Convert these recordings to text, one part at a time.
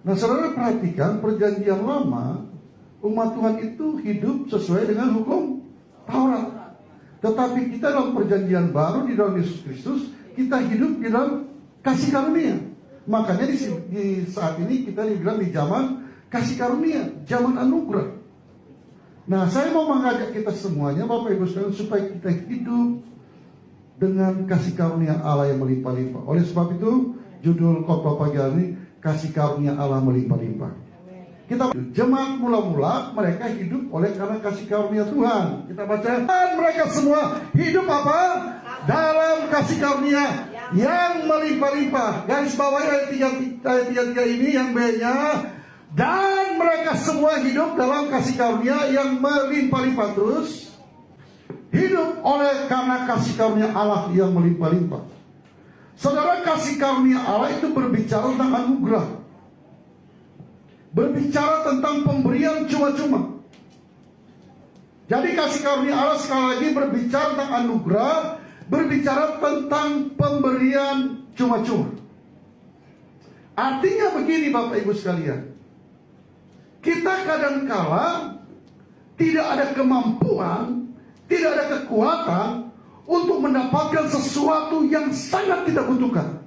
Nah, saudara perhatikan perjanjian lama, umat Tuhan itu hidup sesuai dengan hukum Taurat. Tetapi kita dalam perjanjian baru di dalam Yesus Kristus, kita hidup di dalam kasih karunia. Makanya di saat ini kita dibilang di zaman kasih karunia, zaman anugerah. Nah, saya mau mengajak kita semuanya, Bapak Ibu sekalian, supaya kita hidup dengan kasih karunia Allah yang melimpah-limpah. Oleh sebab itu, judul khotbah pagi hari ini, kasih karunia Allah melimpah-limpah. Kita jemaat mula-mula mereka hidup oleh karena kasih karunia Tuhan. Kita baca, dan mereka semua hidup apa? Dalam kasih karunia yang melimpah-limpah. Garis bawah ayat 3 ini yang B-nya, dan mereka semua hidup dalam kasih karunia yang melimpah-limpah. Terus hidup oleh karena kasih karunia Allah yang melimpah-limpah. Saudara, kasih karunia Allah itu berbicara tentang anugerah, berbicara tentang pemberian cuma-cuma. Jadi kasih karunia Allah sekali lagi berbicara tentang anugerah, berbicara tentang pemberian cuma-cuma. Artinya begini Bapak Ibu sekalian, kita kadangkala tidak ada kemampuan, tidak ada kekuatan untuk mendapatkan sesuatu yang sangat kita butuhkan.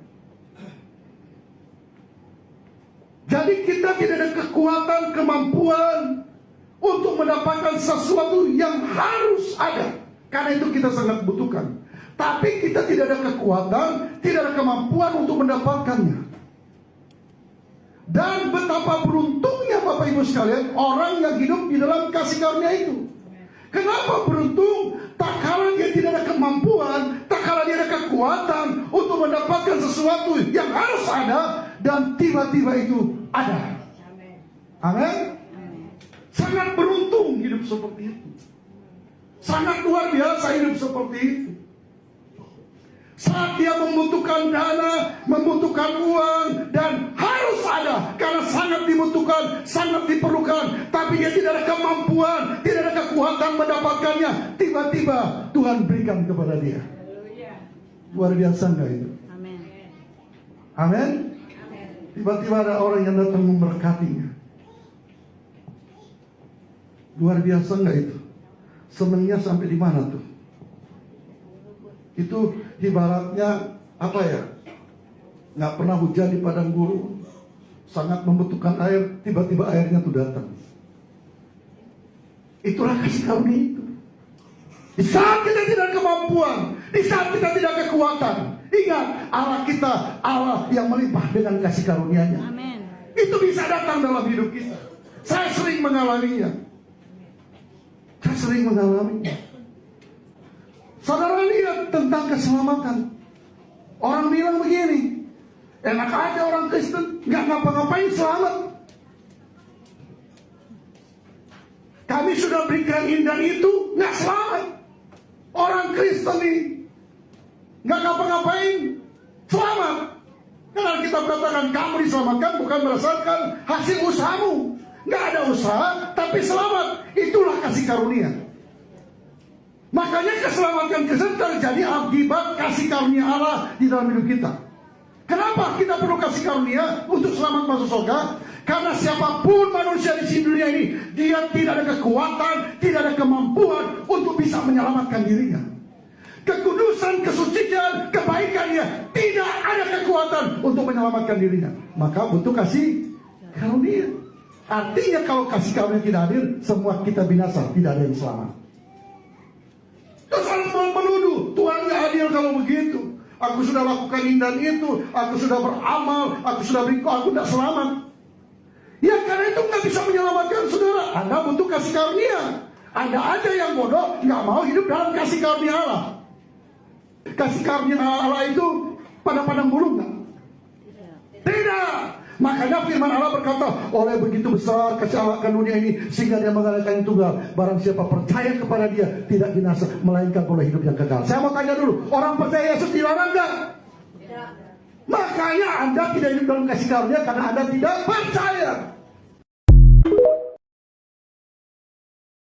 Jadi kita tidak ada kekuatan, kemampuan untuk mendapatkan sesuatu yang harus ada. Karena itu kita sangat butuhkan. Tapi kita tidak ada kekuatan, tidak ada kemampuan untuk mendapatkannya. Dan betapa beruntungnya Bapak Ibu sekalian orang yang hidup di dalam kasih karunia itu. Kenapa beruntung? Tak kala dia tidak ada kemampuan, tak kala dia ada kekuatan untuk mendapatkan sesuatu yang harus ada, dan tiba-tiba itu ada. Amin. Sangat beruntung hidup seperti itu. Sangat luar biasa hidup seperti itu. Saat dia membutuhkan dana, membutuhkan uang, dan harus ada karena sangat dibutuhkan, sangat diperlukan, tapi dia tidak ada kemampuan, tidak ada kekuatan mendapatkannya, tiba-tiba Tuhan berikan kepada dia. Luar biasa enggak itu? Amin. Amin. Tiba-tiba ada orang yang datang memberkatinya. Luar biasa enggak itu? Senangnya sampai di mana tuh? Itu ibaratnya apa ya? Nggak pernah hujan di padang gurun, sangat membutuhkan air, tiba-tiba airnya tuh datang. Itulah kasih karunia itu. Di saat kita tidak ada kemampuan, di saat kita tidak ada kekuatan, ingat Allah kita, Allah yang melimpah dengan kasih karunia-Nya. Amin. Itu bisa datang dalam hidup kita. Saya sering mengalaminya. Saudara lihat tentang keselamatan. Orang bilang begini, enak aja orang Kristen nggak ngapa-ngapain selamat. Kami sudah berikan ini dan itu, nggak selamat. Orang Kristen ini nggak ngapa-ngapain selamat. Karena kita katakan kamu diselamatkan bukan berdasarkan hasil usahamu. Nggak ada usaha tapi selamat. Itulah kasih karunia. Makanya keselamatan Kristen terjadi akibat kasih karunia Allah di dalam hidup kita. Kenapa kita perlu kasih karunia untuk selamat masuk surga? Karena siapapun manusia di dunia ini, dia tidak ada kekuatan, tidak ada kemampuan untuk bisa menyelamatkan dirinya. Kekudusan, kesucian, kebaikannya, tidak ada kekuatan untuk menyelamatkan dirinya. Maka butuh kasih karunia. Artinya kalau kasih karunia tidak hadir, semua kita binasa, tidak ada yang selamat. Terus orang menuduh, Tuhan gak adil kalau begitu. Aku sudah lakukan ini dan itu, aku sudah beramal, aku sudah beriku, aku tidak selamat. Ya karena itu gak bisa menyelamatkan saudara. Anda butuh kasih karunia. Anda aja yang bodoh, gak mau hidup dalam kasih karunia Allah. Kasih karunia Allah itu pada padang bulu gak? Tidak. Makanya firman Allah berkata, oleh begitu besar kasih Allah akan dunia ini, sehingga dia mengalahkan yang tunggal. Barang siapa percaya kepada dia, tidak binasa, melainkan oleh hidup yang kekal. Saya mau tanya dulu, orang percaya Yesus dilarang enggak? Tidak. Makanya Anda tidak hidup dalam kasih karunia karena Anda tidak percaya.